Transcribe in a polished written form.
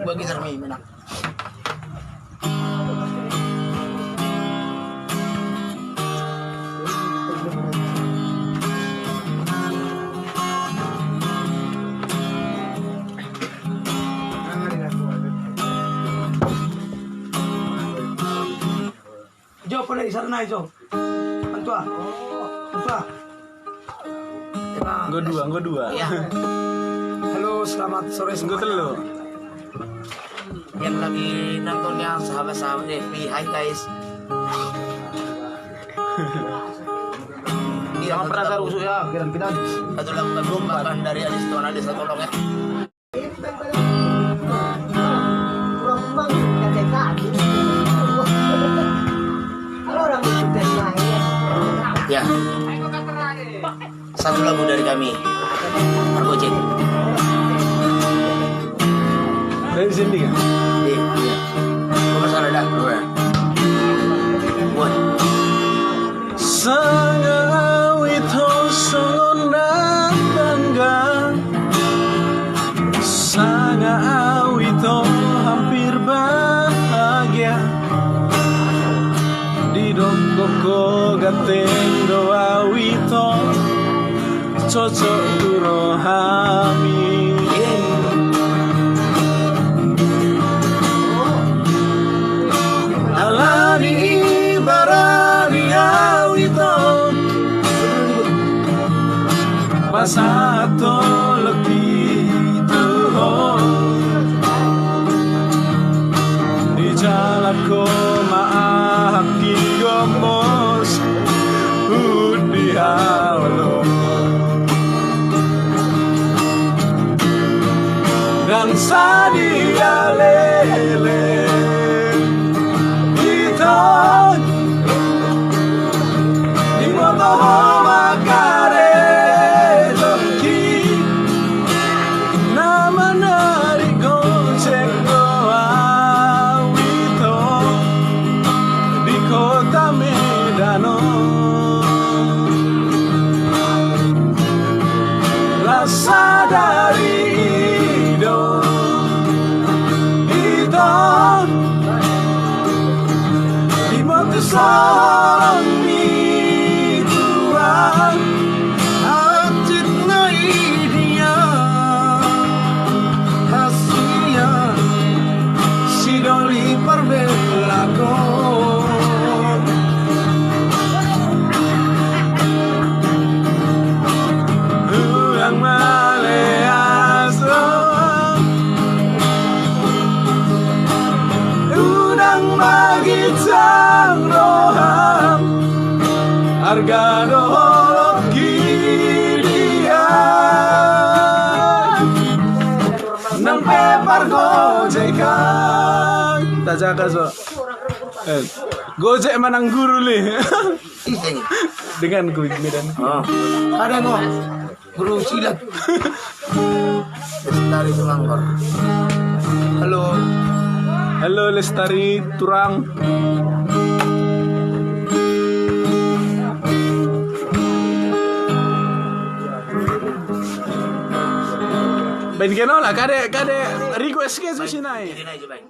Bagi Sarmi menang. Jo, pala isa na Jo. Antua. Antua. Gue dua. Iya. Halo, selamat sore Gue semuanya. telu. Yang lagi nontonnya sahabat-sahabat FB, hai guys. Iya, Jangan pernah taruh usul ya, kiran-kiran. satu lagu makan dari Adis Tuan Adis, tolong ya. Ya. Satu lagu dari kami. Argojek. Dari sini kan? Iya. Kau masalah dah. Buat. Sangawito sonda bangga, Sangawito hampir bahagia. Di dongkoko gateng doa wito, cocok durohami. Alani barania wito, pasato leki tuho. Di jalan ko maahaki gomos, di halo. Dan sadia lele itu di moto makare toki nama nari gojek doa wito di kota Medano. Rasa dari hidup itu dibantu seorang mituan hajit dia hasilnya si doli perbelako. Ulang maleaso udang bagi roham harga dohologi dia nampe pargojekan tak jaga so gojek manang guru nih dengan gue Medan. Oh, Ada no. Guru silat. dari Semangkor. Halo. Halo Lestari Turang. Ben keno lah kade request ke sini naik. Ini aja baik.